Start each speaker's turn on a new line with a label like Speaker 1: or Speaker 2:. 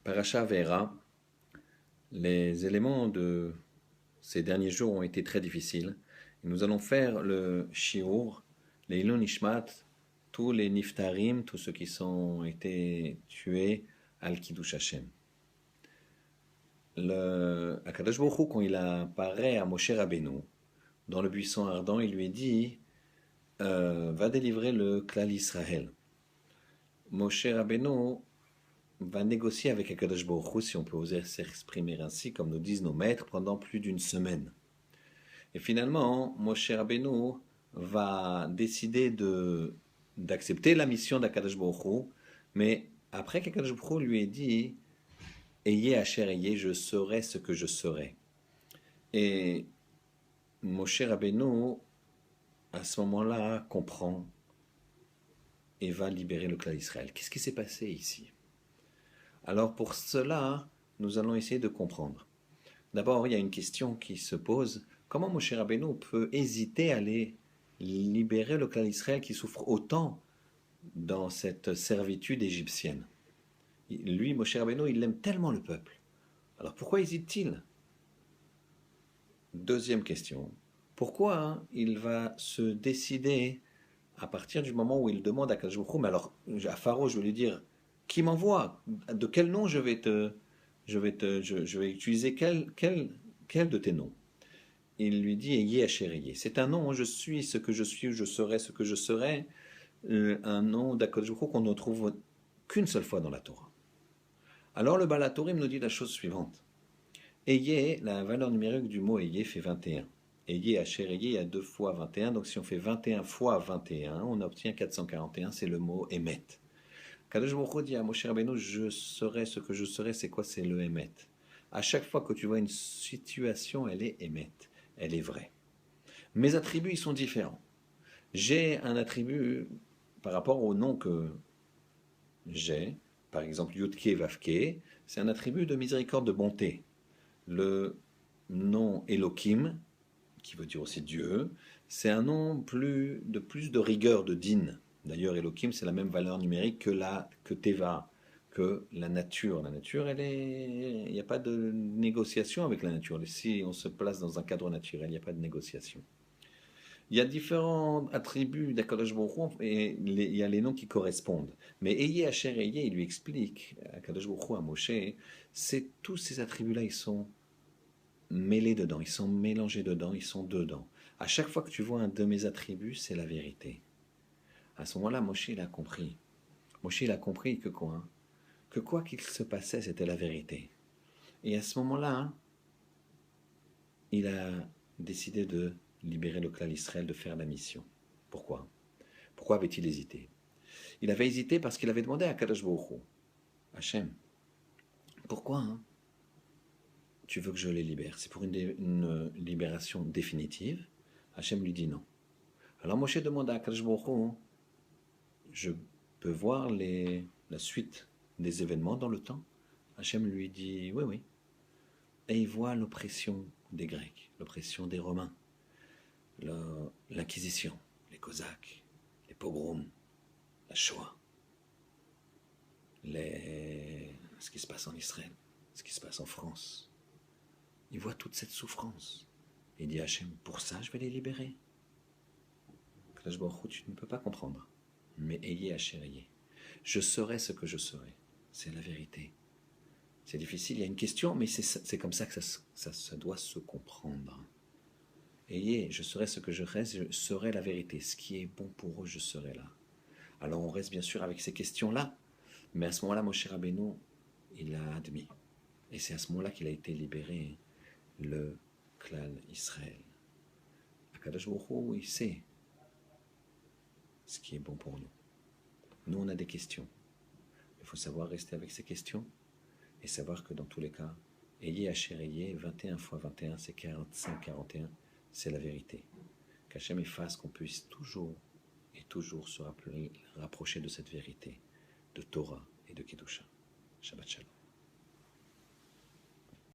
Speaker 1: Parasha Ve'era, les éléments de ces derniers jours ont été très difficiles. Et nous allons faire le shiur, les Ilon Nishmat, tous les niftarim, tous ceux qui ont été tués al Kiddush Hashem. Akadosh Baruch Hu, quand il apparaît à Moshe Rabbeinu, dans le buisson ardent, il lui dit va délivrer le Klal Israël. Moshe Rabbeinu va négocier avec Akadosh Baruch Hu, si on peut oser s'exprimer ainsi, comme nous disent nos maîtres, pendant plus d'une semaine. Et finalement, Moshe Rabbeinu va décider d'accepter la mission d'Akadosh Baruch Hu, mais après qu'Akadosh Baruch Hu lui ait dit Ayez Asher Ayez, je serai ce que je serai. Et Moshe Rabbeinu, à ce moment-là, comprend et va libérer le clan d'Israël. Qu'est-ce qui s'est passé ici? Alors pour cela, nous allons essayer de comprendre. D'abord, il y a une question qui se pose. Comment Moshe Rabbeinu peut hésiter à aller libérer le clan d'Israël qui souffre autant dans cette servitude égyptienne? Lui, Moshe Rabbeinu, il aime tellement le peuple. Alors pourquoi hésite-t-il? Deuxième question. Pourquoi il va se décider à partir du moment où il demande à Kadosh Baruch Hu, mais alors à Pharaon, je vais lui dire, qui m'envoie? De quel nom je vais utiliser quel de tes noms? Il lui dit Ayez Asher Ayez. C'est un nom, je suis ce que je suis, je serai ce que je serai, un nom d'Akadosh Baruch Hu qu'on ne trouve qu'une seule fois dans la Torah. Alors le Baal HaTurim nous dit la chose suivante. Ayez, la valeur numérique du mot Ayez fait 21. Ayez Asher Ayez, il y a 2 fois 21, donc si on fait 21 fois 21, on obtient 441, c'est le mot Emet. Kadosh Baruch Hu dit à Moshe Rabbeinu, je serai ce que je serai, c'est quoi? C'est le Emet. À chaque fois que tu vois une situation, elle est Emet, elle est vraie. Mes attributs, ils sont différents. J'ai un attribut par rapport au nom que j'ai, par exemple Yudke Vavke, c'est un attribut de miséricorde, de bonté. Le nom Elohim, qui veut dire aussi Dieu, c'est un nom plus de rigueur, de din. D'ailleurs, Elohim, c'est la même valeur numérique que Teva, que la nature. La nature, il n'y a pas de négociation avec la nature. Si on se place dans un cadre naturel, il n'y a pas de négociation. Il y a différents attributs d'Akadosh Baruch Hu et il y a les noms qui correspondent. Mais Ayez Asher Ayez, il lui explique, Akadosh Baruch Hu à Moshe, tous ces attributs-là, ils sont mêlés dedans, ils sont mélangés dedans, ils sont dedans. À chaque fois que tu vois un de mes attributs, c'est la vérité. À ce moment-là, Moshe, il a compris. Moshe, il a compris que quoi? Que quoi qu'il se passait, c'était la vérité. Et à ce moment-là, il a décidé de libérer le clan d'Israël, de faire la mission. Pourquoi? Pourquoi avait-il hésité? Il avait hésité parce qu'il avait demandé à Kadosh Baruch Hu, Hachem, pourquoi tu veux que je les libère? C'est pour une libération définitive? Hachem lui dit non. Alors Moshe demande à Kadosh Baruch Hu, je peux voir la suite des événements dans le temps? Hachem lui dit oui, oui. Et il voit l'oppression des Grecs, l'oppression des Romains, l'Inquisition, les Cosaques, les pogroms, la Shoah, ce qui se passe en Israël, ce qui se passe en France. Il voit toute cette souffrance. Il dit à Hachem, pour ça je vais les libérer. Kadosh Baruch Hu, tu ne peux pas comprendre. Mais ayez Asher Ayez. Je serai ce que je serai. C'est la vérité. C'est difficile, il y a une question, mais c'est comme ça que ça doit se comprendre. Ayez, je serai ce que je reste, je serai la vérité. Ce qui est bon pour eux, je serai là. Alors on reste bien sûr avec ces questions-là, mais à ce moment-là, Moshe Rabbeinu, il l'a admis. Et c'est à ce moment-là qu'il a été libéré, le clan Israël. Akadosh Baruch Hu, il sait ce qui est bon pour nous. Nous, on a des questions. Il faut savoir rester avec ces questions et savoir que dans tous les cas, Ayez Asher Ayez, 21 fois 21, c'est 45-41, c'est la vérité. Qu'Hachem efface qu'on puisse toujours et toujours se rapprocher de cette vérité, de Torah et de Kedusha. Shabbat Shalom.